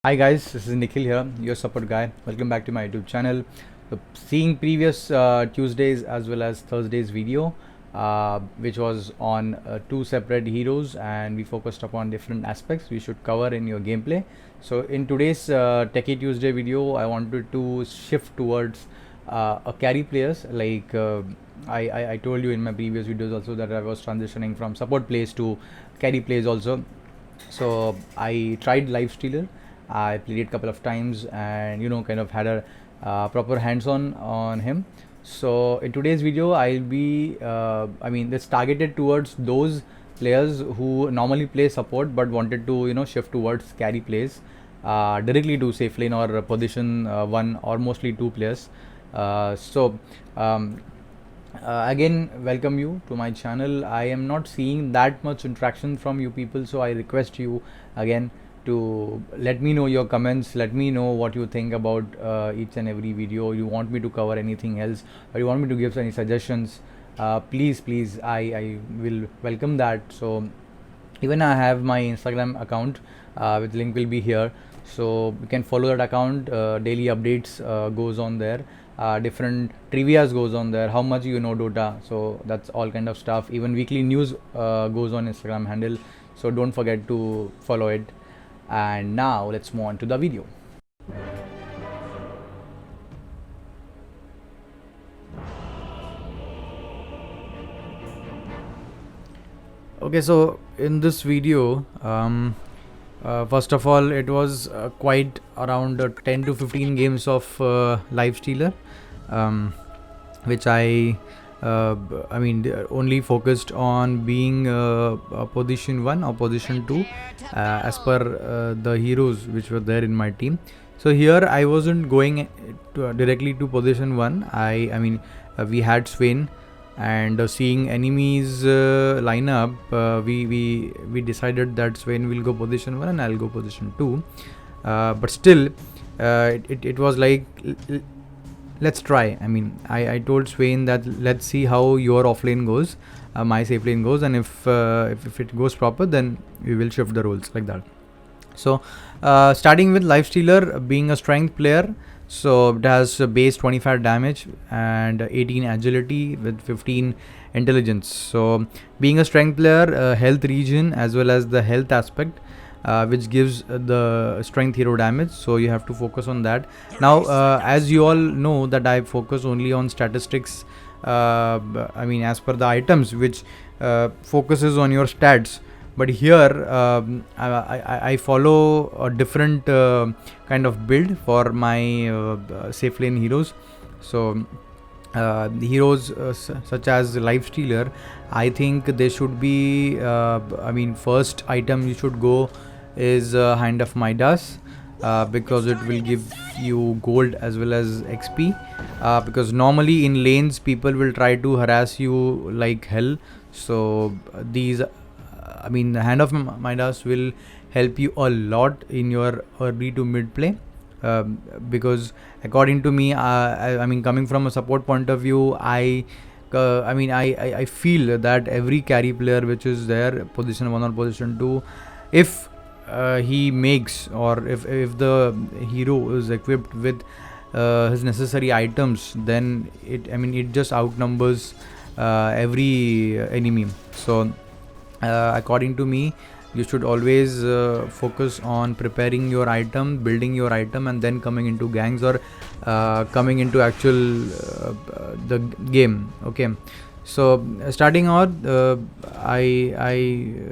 Hi guys, this is Nikhil here, your support guy. Welcome back to my YouTube channel. So, seeing previous Tuesdays as well as Thursdays video, which was on two separate heroes, and we focused upon different aspects we should cover in your gameplay. So in today's Techie Tuesday video, I wanted to shift towards a carry players. Like I told you in my previous videos also that I was transitioning from support plays to carry plays also. So I tried Lifestealer. I played it a couple of times and kind of had a proper hands-on on him. So in today's video I'll be this targeted towards those players who normally play support but wanted to shift towards carry plays directly to safe lane or position 1 or mostly 2 players. Again, welcome you to my channel. I am not seeing that much interaction from you people, so I request you again to let me know your comments. Let me know what you think about each and every video. You want me to cover anything else, or you want me to give any suggestions? Please, I will welcome that. So even I have my Instagram account, with link will be here, so you can follow that account. Daily updates goes on there, different trivias goes on there, how much you know Dota, so that's all kind of stuff. Even weekly news goes on Instagram handle, so don't forget to follow it. And now let's move on to the video. Okay, so in this video, first of all, it was quite around 10 to 15 games of Lifestealer, which only focused on being position 1 or position 2 as per the heroes which were there in my team. So here I wasn't going directly to position 1. We had Swain, and seeing enemies line up, we decided that Swain will go position 1 and I'll go position 2. But still, it was like, let's try. I told Swain that let's see how your offlane goes, my safe lane goes, and if it goes proper, then we will shift the roles like that. So starting with Lifestealer being a strength player, so it has base 25 damage and 18 agility with 15 intelligence. So being a strength player, health regen as well as the health aspect, which gives the strength hero damage, so you have to focus on that. Now as you all know that I focus only on statistics, as per the items, which focuses on your stats. But here I follow a different kind of build for my safe lane heroes. So the heroes such as Lifestealer, I think they should be first item you should go is Hand of Midas, because it will give you gold as well as XP, because normally in lanes people will try to harass you like hell. So these the Hand of Midas will help you a lot in your early to mid play, because according to me, coming from a support point of view, I feel that every carry player which is there, position 1 or position 2, if he makes, or if the hero is equipped with his necessary items, then it just outnumbers every enemy. So according to me, you should always focus on preparing your item, building your item, and then coming into gangs or coming into actual the game. Okay, so starting out, I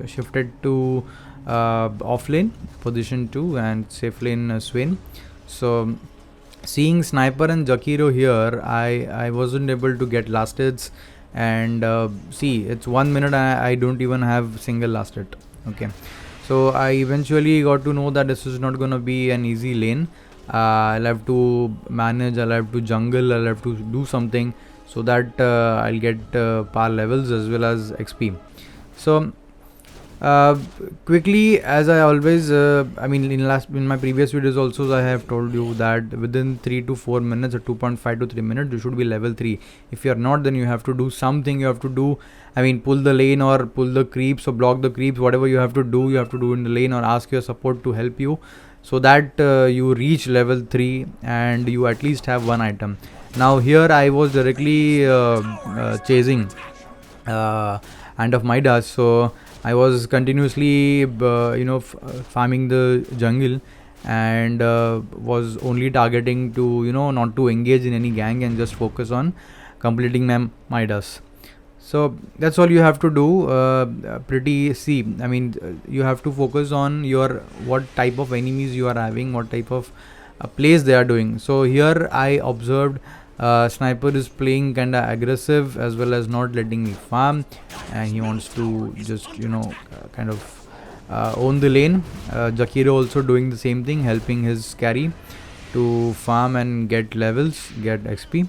shifted to off lane position 2 and safe lane Swain. So seeing Sniper and Jakiro here, I wasn't able to get last hits, and see, it's 1 minute I don't even have single last hit. Okay, so I eventually got to know that this is not gonna be an easy lane. I'll have to manage, I'll have to jungle, I'll have to do something so that I'll get par levels as well as XP. So quickly, as I always in my previous videos also, I have told you that within 3 to 4 minutes or 2.5 to 3 minutes you should be level 3. If you are not, then you have to do something. You have to do, pull the lane or pull the creeps or block the creeps, whatever you have to do in the lane, or ask your support to help you. so that you reach level 3 and you at least have one item. Now here I was directly chasing Hand of Midas, so I was continuously farming the jungle, and was only targeting to not to engage in any gang and just focus on completing my Midas. So that's all you have to do. You have to focus on your what type of enemies you are having, what type of plays they are doing. So here I observed Sniper is playing kinda aggressive as well as not letting me farm, and he wants to just kind of own the lane. Jakiro also doing the same thing, helping his carry to farm and get levels, get XP.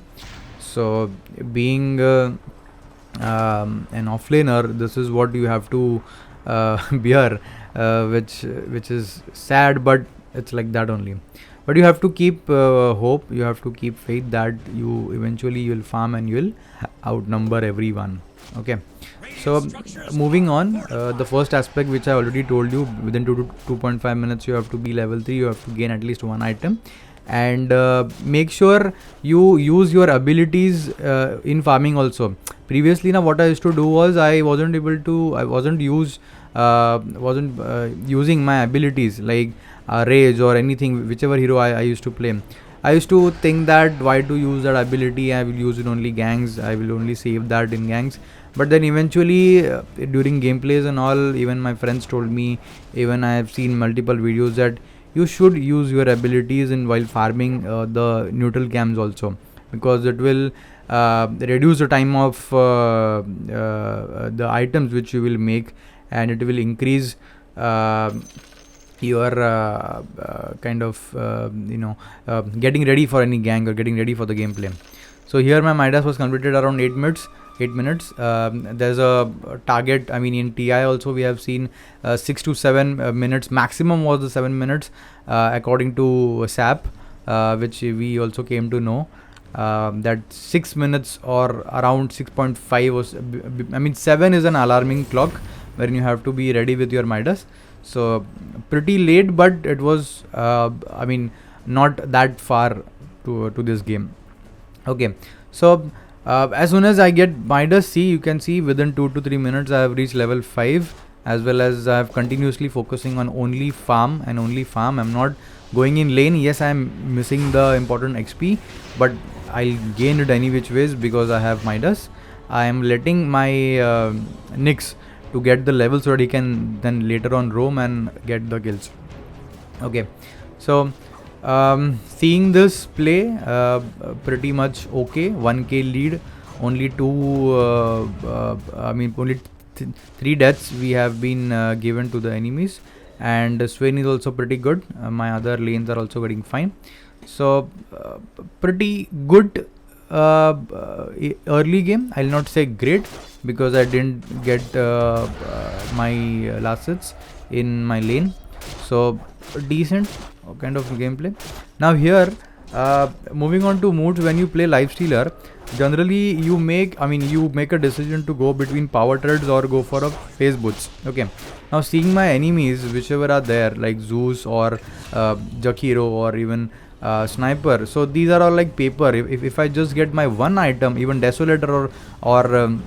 So being an offlaner, this is what you have to bear, which is sad, but it's like that only. But you have to keep hope, you have to keep faith that you eventually will farm and you will outnumber everyone. Okay, so moving on, the first aspect which I already told you, within 2 to 2.5 minutes you have to be level 3, you have to gain at least one item, and make sure you use your abilities in farming also. Previously now what I used to do was I wasn't using my abilities like rage or anything, whichever hero I used to play. I used to think that why to use that ability, I will use it only gangs, I will only save that in gangs. But then eventually during gameplays and all, even my friends told me, even I have seen multiple videos, that you should use your abilities in while farming the neutral camps also, because it will reduce the time of the items which you will make, and it will increase your getting ready for any gang or getting ready for the gameplay. So here my Midas was completed around 8 minutes. There's a target, I mean in TI also we have seen 6 to 7 minutes, maximum was the 7 minutes according to SAP, which we also came to know that 6 minutes or around 6.5 was, 7 is an alarming clock wherein you have to be ready with your Midas. So pretty late, but it was not that far to this game. Okay, so as soon as I get Midas, see, you can see within 2 to 3 minutes I have reached level 5, as well as I have continuously focusing on only farm and only farm. I'm not going in lane. Yes, I'm missing the important XP, but I'll gain it any which ways because I have Midas. I am letting my Nyx to get the level so that he can then later on roam and get the kills. Okay, so seeing this play, pretty much okay. 1k lead, only only 3 deaths we have been given to the enemies, and Swain is also pretty good. My other lanes are also getting fine. So pretty good early game. I'll not say great because I didn't get my last hits in my lane. So decent kind of gameplay. Now here, moving on to moods. When you play Lifestealer, generally you make a decision to go between power treads or go for a phase boots. Okay, now seeing my enemies whichever are there, like Zeus or Jakiro or even Sniper, so these are all like paper. If I just get my one item, even Desolator or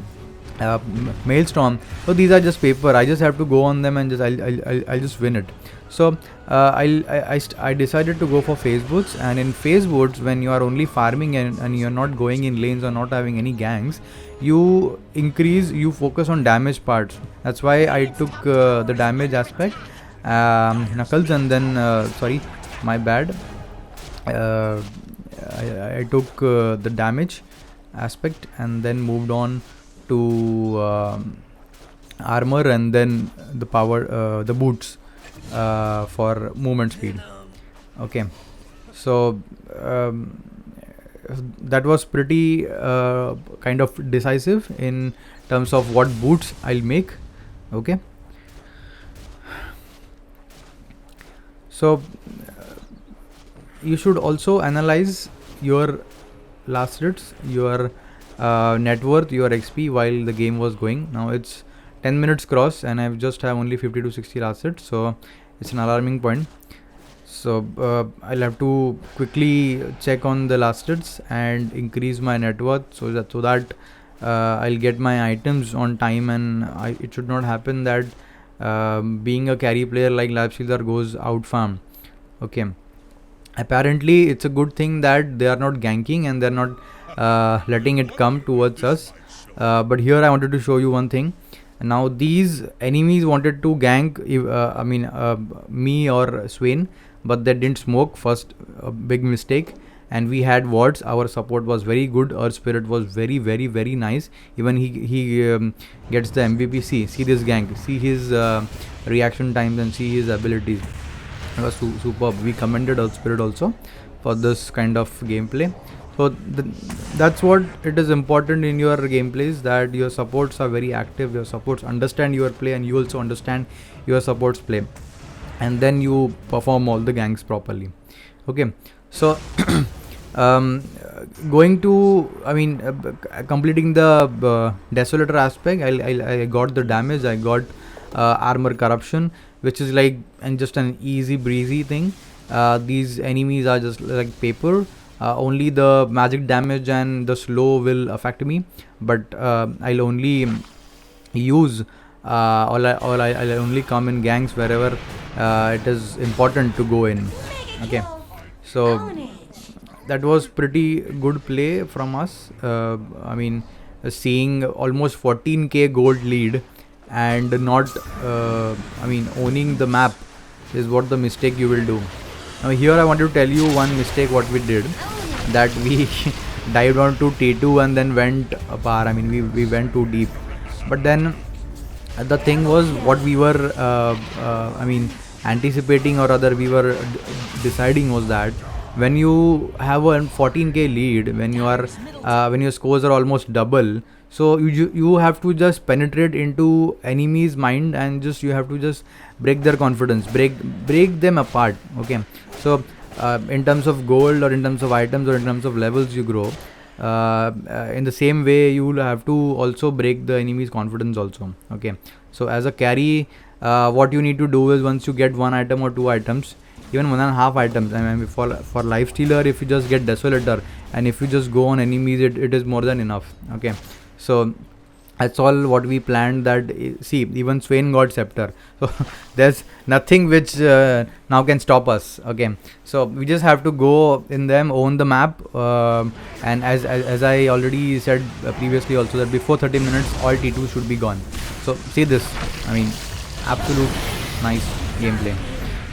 Maelstrom, so these are just paper. I just have to go on them and just I'll just win it. So I decided to go for phase boots, and in phase boots, when you are only farming and you're not going in lanes or not having any gangs, you focus on damage parts. That's why I took the damage aspect, Knuckles, and then sorry, my bad. I took the damage aspect and then moved on to armor and then the power, the boots for movement speed. Okay, so that was pretty kind of decisive in terms of what boots I'll make. Okay, so you should also analyze your last hits, your net worth, your XP while the game was going. Now it's 10 minutes cross and I've just have only 50 to 60 last hits, so it's an alarming point. So I'll have to quickly check on the last hits and increase my net worth so that I'll get my items on time, and it should not happen that being a carry player like Lifestealer goes out farm. Okay, apparently it's a good thing that they are not ganking and they're not letting it come towards us. But here I wanted to show you one thing. Now these enemies wanted to gank me or Swain, but they didn't smoke first. A big mistake. And we had wards. Our support was very good. Our spirit was very, very, very nice. Even he gets the MVP. See this gank. See his reaction times and see his abilities. It was superb. We commended our spirit also for this kind of gameplay. So that's what it is important in your gameplays, that your supports are very active. Your supports understand your play, and you also understand your supports play, and then you perform all the ganks properly. Okay, so going to completing the desolator aspect, I got the damage. I got armor corruption, which is like and just an easy breezy thing. These enemies are just like paper. Only the magic damage and the slow will affect me, but I'll only use I'll only come in gangs wherever it is important to go in. Okay, so that was pretty good play from us. Seeing almost 14k gold lead and not owning the map is what the mistake you will do. Now here I want to tell you one mistake what we did, that we dived on to T2 and then went far. We went too deep, but then the thing was what we were anticipating, or rather we were deciding, was that when you have a 14k lead, when you are when your scores are almost double, so you have to just penetrate into enemies' mind, and you have to just break their confidence, break them apart. Okay, so in terms of gold, or in terms of items, or in terms of levels you grow, in the same way you will have to also break the enemy's confidence also. Okay, so as a carry, what you need to do is, once you get one item or two items, even 1.5 items, for Lifestealer, if you just get Desolator and if you just go on enemies, it is more than enough. Okay, so that's all what we planned. That see, even Swain got Scepter, so there's nothing which now can stop us. Okay, so we just have to go in them, own the map, and as I already said previously also, that before 30 minutes all T2 should be gone. So see this, absolute nice gameplay.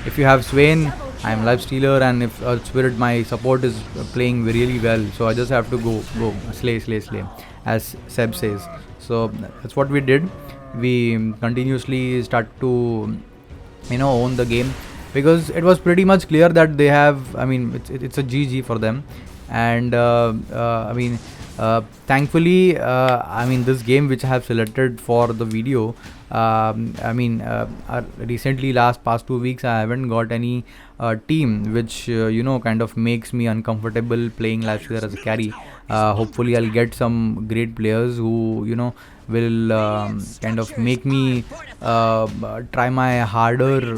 If you have Swain, I am Lifestealer, and if Spirit, my support is playing really well, so I just have to go slay, as Seb says. So that's what we did. We continuously start to own the game, because it was pretty much clear that they have, it's a GG for them. And thankfully, this game which I have selected for the video, recently past 2 weeks I haven't got any team which kind of makes me uncomfortable playing Lifestealer as a carry. Hopefully I'll get some great players who will kind of make me try my harder,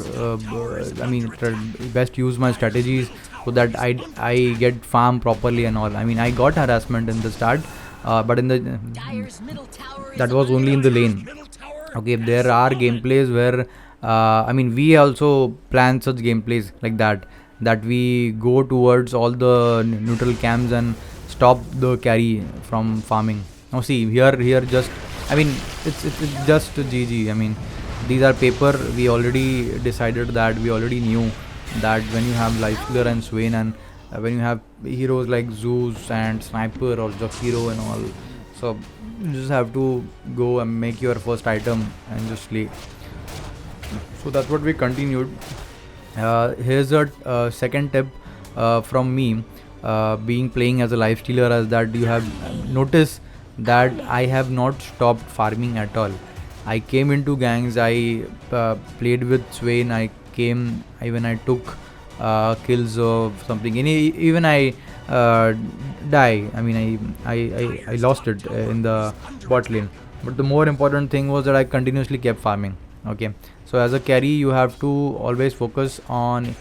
best use my strategies, so that I get farm properly and all. I got harassment in the start, but in the that was only in the lane. Okay, there are gameplays where we also plan such gameplays like that we go towards all the neutral camps and stop the carry from farming. Now see, here just it's just GG. These are paper. We already decided that, we already knew that when you have Lifestealer and Swain, and when you have heroes like Zeus and Sniper or Hero and all, so you just have to go and make your first item and just slay. So that's what we continued. Here's a second tip from me, playing as a Lifestealer, as that you have noticed that I have not stopped farming at all. I came into gangs, I played with Swain, I took kills of something, even I die. I lost it in the bot lane, but the more important thing was that I continuously kept farming. Okay, so as a carry, you have to always focus on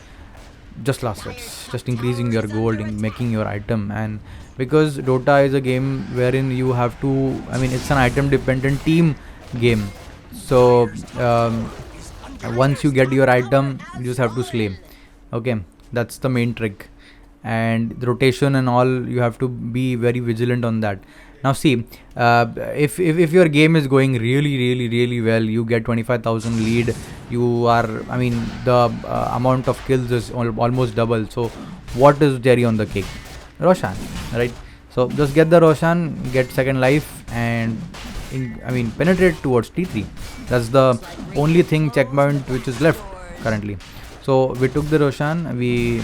just last hits, just increasing your gold, making your item. And because Dota is a game wherein you have to, I mean, it's an item dependent team game. So once you get your item, you just have to slay. Okay, that's the main trick. And the rotation and all, you have to be very vigilant on that. Now see, if your game is going really well, you get 25,000 lead, you are, I mean, the amount of kills is almost double. So what is cherry on the cake? Roshan, right? So just get the Roshan, get second life, and penetrate towards T3. That's the only thing checkpoint which is left currently. So we took the Roshan, we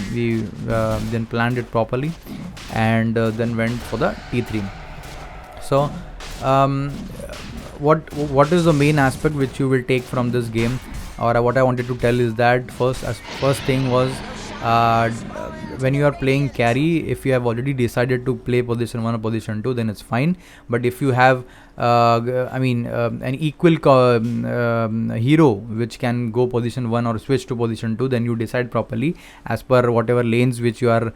then planned it properly, and then went for the T3. So what is the main aspect which you will take from this game, or what I wanted to tell is that first thing was, when you are playing carry, if you have already decided to play position 1 or position 2, then it's fine. But if you have an equal hero which can go position 1 or switch to position 2, then you decide properly as per whatever lanes which you are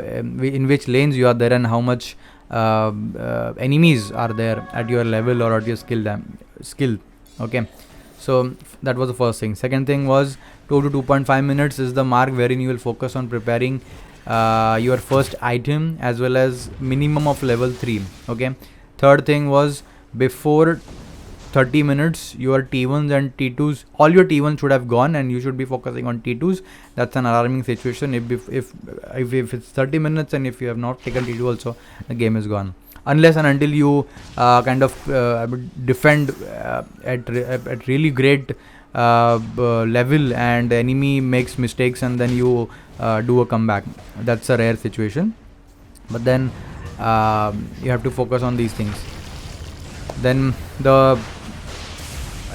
in which lanes you are there, and how much enemies are there at your level or at your skill. Okay, so that was the first thing. Second thing was 2 to 2.5 minutes is the mark wherein you will focus on preparing your first item as well as minimum of level 3. Okay, third thing was before 30 minutes your T1s and T2s, all your T1s should have gone, and you should be focusing on T2s. That's an alarming situation. If it's 30 minutes and if you have not taken T2 also, the game is gone. Unless and until you defend at really great level, and the enemy makes mistakes and then you do a comeback. That's a rare situation. But then you have to focus on these things. Then the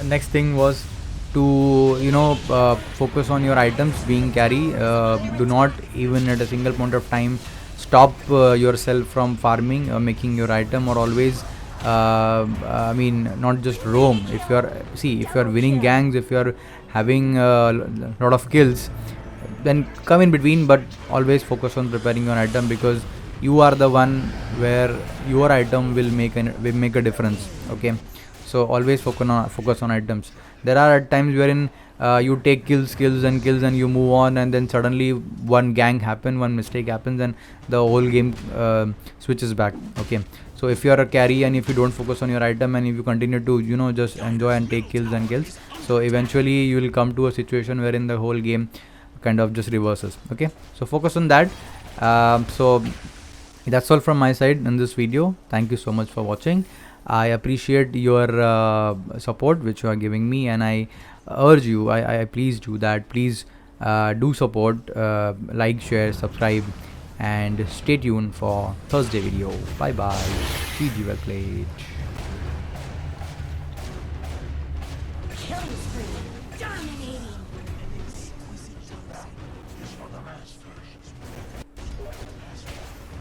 next thing was to focus on your items being carry. Do not even at a single point of time stop yourself from farming or making your item, or always not just roam. If you are winning gangs, if you are having a lot of kills, then come in between, but always focus on preparing your item, because you are the one where your item will make a difference. Okay, so always focus on items. There are at times wherein you take kills and you move on, and then suddenly one mistake happens, and the whole game switches back. Okay, so if you are a carry and if you don't focus on your item, and if you continue to just enjoy and take kills, so eventually you will come to a situation wherein the whole game kind of just reverses. Okay, so focus on that. So that's all from my side in this video. Thank you so much for watching. I appreciate your support which you are giving me, and I urge you, I please do that. Please do support, like, share, subscribe, and stay tuned for Thursday video. Bye bye. GG, well played. Killing spree, dominating.